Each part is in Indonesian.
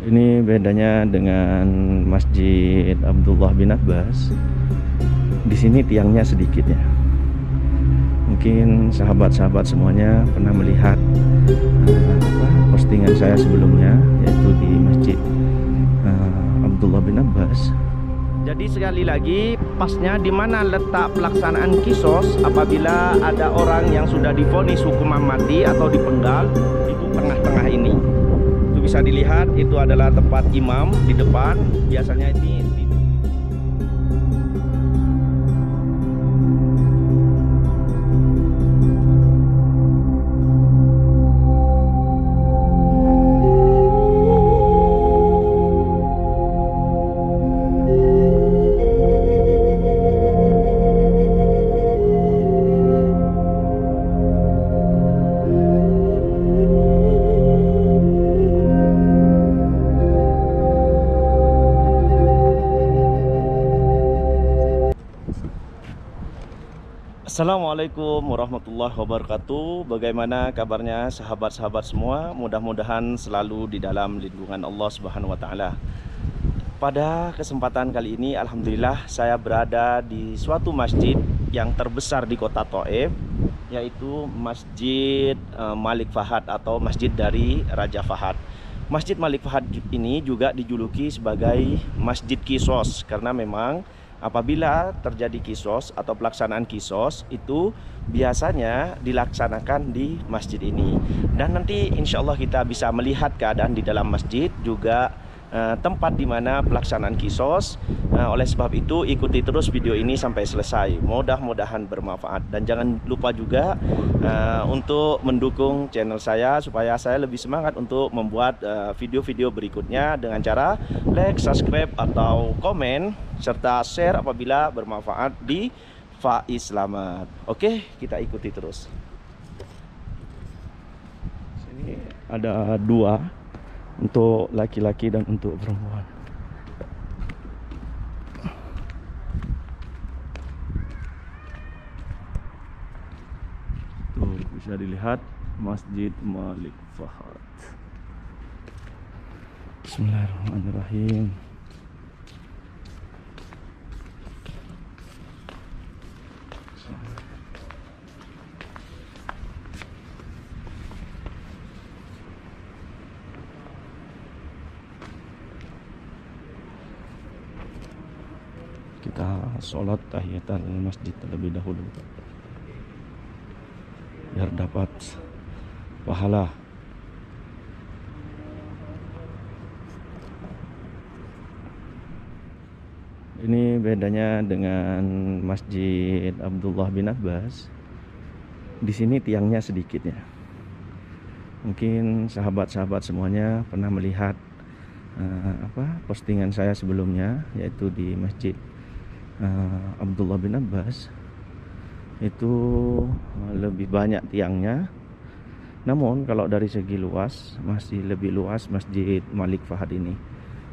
Ini bedanya dengan Masjid Abdullah bin Abbas. Di sini tiangnya sedikit ya. Mungkin sahabat-sahabat semuanya pernah melihat postingan saya sebelumnya, yaitu di Masjid Abdullah bin Abbas. Jadi sekali lagi, pasnya di mana letak pelaksanaan kisos apabila ada orang yang sudah divonis hukuman mati atau dipenggal, itu tengah-tengah ini. Itu bisa dilihat, itu adalah tempat imam di depan. Biasanya ini Assalamualaikum warahmatullahi wabarakatuh. Bagaimana kabarnya sahabat-sahabat semua? Mudah-mudahan selalu di dalam lindungan Allah Subhanahu wa taala. Pada kesempatan kali ini alhamdulillah saya berada di suatu masjid yang terbesar di kota Thaif, yaitu Masjid Malik Fahad atau masjid dari Raja Fahad. Masjid Malik Fahad ini juga dijuluki sebagai Masjid Kisos karena memang apabila terjadi kisos atau pelaksanaan kisos itu biasanya dilaksanakan di masjid ini. Dan nanti insya Allah kita bisa melihat keadaan di dalam masjid, juga tempat di mana pelaksanaan kisos. Oleh sebab itu ikuti terus video ini sampai selesai. Mudah-mudahan bermanfaat. Dan jangan lupa juga untuk mendukung channel saya supaya saya lebih semangat untuk membuat video-video berikutnya dengan cara like, subscribe atau komen serta share apabila bermanfaat di Faiz Slamet. Oke, kita ikuti terus. Sini ada dua, untuk laki-laki dan untuk perempuan. Tuh bisa dilihat Masjid Malik Fahad. Bismillahirrahmanirrahim. Kita sholat tahiyatul masjid terlebih dahulu biar dapat pahala. Ini bedanya dengan Masjid Abdullah bin Abbas. Di sini tiangnya sedikit ya. Mungkin sahabat-sahabat semuanya pernah melihat postingan saya sebelumnya, yaitu di Masjid Abdullah bin Abbas. Itu lebih banyak tiangnya. Namun kalau dari segi luas masih lebih luas Masjid Malik Fahad ini.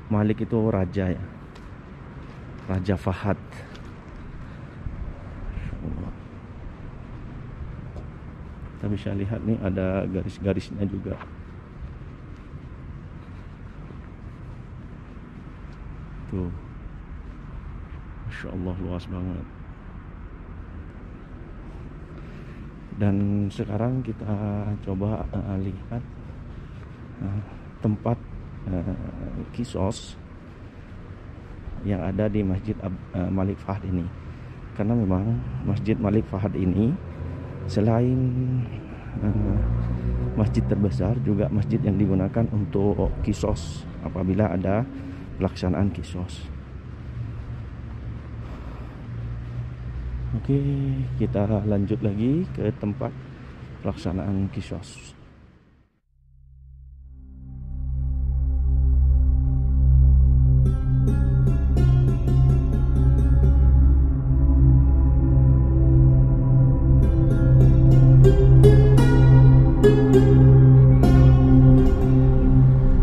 Malik itu raja ya, Raja Fahad. Kita bisa lihat nih ada garis-garisnya juga. Tuh, Masya Allah, luas banget. Dan sekarang kita coba lihat tempat kisos yang ada di Masjid Malik Fahad ini. Karena memang Masjid Malik Fahad ini selain masjid terbesar, juga masjid yang digunakan untuk kisos apabila ada pelaksanaan kisos. Oke, kita lanjut lagi ke tempat pelaksanaan kisos.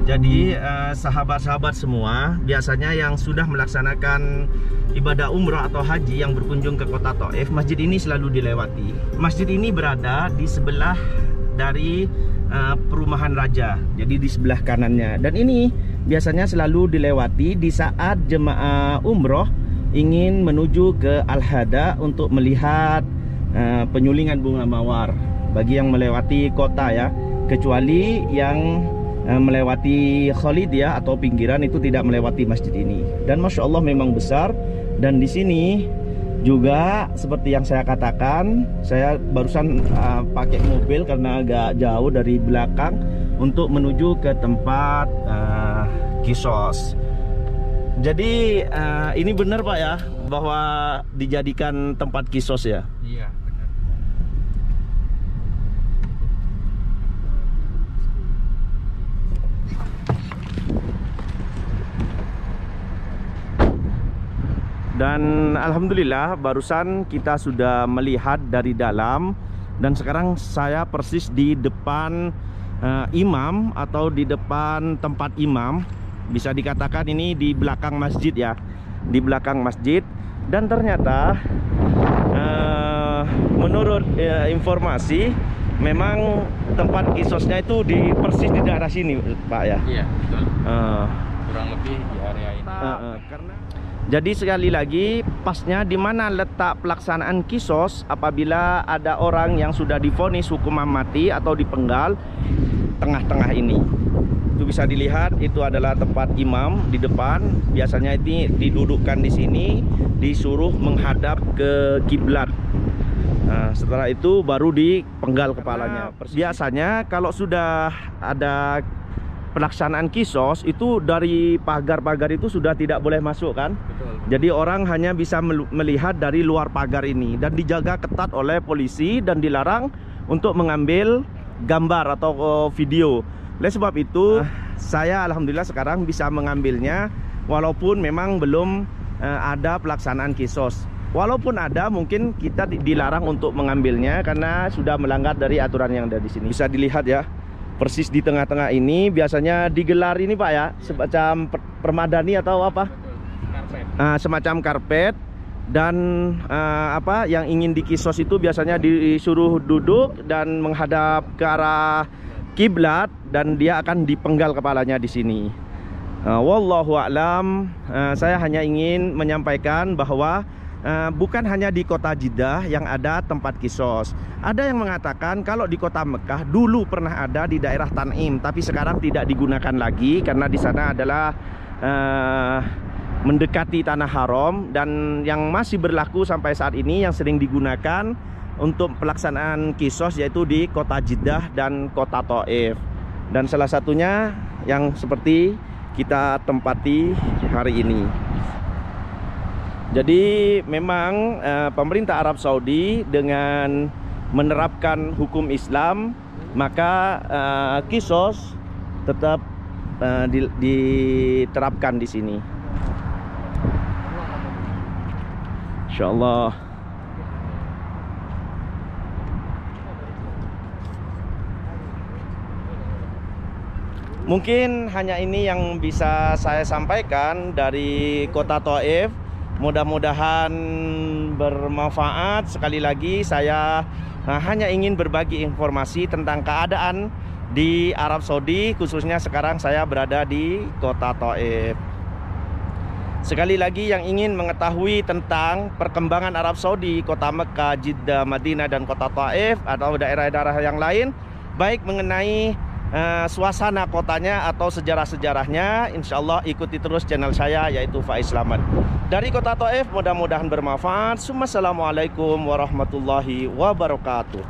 Jadi sahabat-sahabat semua, biasanya yang sudah melaksanakan ibadah umrah atau haji yang berkunjung ke kota Thaif, masjid ini selalu dilewati. Masjid ini berada di sebelah dari perumahan raja. Jadi di sebelah kanannya. Dan ini biasanya selalu dilewati di saat jemaah umroh ingin menuju ke Al-Hada untuk melihat penyulingan bunga mawar. Bagi yang melewati kota ya, kecuali yang melewati Khalid ya atau pinggiran itu tidak melewati masjid ini. Dan Masya Allah memang besar. Dan di sini juga seperti yang saya katakan, saya barusan pakai mobil karena agak jauh dari belakang untuk menuju ke tempat Qisas. Jadi ini benar Pak ya, bahwa dijadikan tempat Qisas ya? Iya benar. Dan alhamdulillah barusan kita sudah melihat dari dalam. Dan sekarang saya persis di depan imam atau di depan tempat imam. Bisa dikatakan ini di belakang masjid ya, di belakang masjid. Dan ternyata menurut informasi memang tempat Qisasnya itu persis di daerah sini Pak ya. Iya betul. Kurang lebih di area ini. Jadi sekali lagi pasnya di mana letak pelaksanaan Qisas apabila ada orang yang sudah divonis hukuman mati atau dipenggal, tengah-tengah ini. Itu bisa dilihat, itu adalah tempat imam di depan. Biasanya ini didudukkan di sini, disuruh menghadap ke kiblat. Nah, setelah itu baru dipenggal kepalanya. Biasanya kalau sudah ada pelaksanaan Qisas itu dari pagar-pagar itu sudah tidak boleh masuk kan? Betul. Jadi orang hanya bisa melihat dari luar pagar ini dan dijaga ketat oleh polisi dan dilarang untuk mengambil gambar atau video. Oleh sebab itu saya alhamdulillah sekarang bisa mengambilnya walaupun memang belum ada pelaksanaan Qisas. Walaupun ada, mungkin kita dilarang untuk mengambilnya karena sudah melanggar dari aturan yang ada di sini. Bisa dilihat ya, persis di tengah-tengah ini biasanya digelar ini Pak ya, semacam permadani atau apa? Karpet. Semacam karpet. Dan apa yang ingin di Qisas itu biasanya disuruh duduk dan menghadap ke arah kiblat dan dia akan dipenggal kepalanya di sini. Wallahu a'lam. Saya hanya ingin menyampaikan bahwa bukan hanya di kota Jeddah yang ada tempat Qisas. Ada yang mengatakan kalau di kota Mekah dulu pernah ada di daerah Tan'im, tapi sekarang tidak digunakan lagi karena di sana adalah mendekati tanah haram. Dan yang masih berlaku sampai saat ini yang sering digunakan untuk pelaksanaan Qisas yaitu di kota Jeddah dan kota Thaif. Dan salah satunya yang seperti kita tempati hari ini. Jadi memang pemerintah Arab Saudi dengan menerapkan hukum Islam, maka Qisas tetap diterapkan di sini. Insyaallah. Mungkin hanya ini yang bisa saya sampaikan dari kota Thaif. Mudah-mudahan bermanfaat. Sekali lagi saya hanya ingin berbagi informasi tentang keadaan di Arab Saudi, khususnya sekarang saya berada di kota Thaif. Sekali lagi yang ingin mengetahui tentang perkembangan Arab Saudi, kota Mekah, Jeddah, Madinah dan kota Thaif atau daerah-daerah yang lain, baik mengenai suasana kotanya atau sejarah-sejarahnya, insya Allah ikuti terus channel saya yaitu Faiz Slamet dari kota Thaif. Mudah-mudahan bermanfaat. Assalamualaikum warahmatullahi wabarakatuh.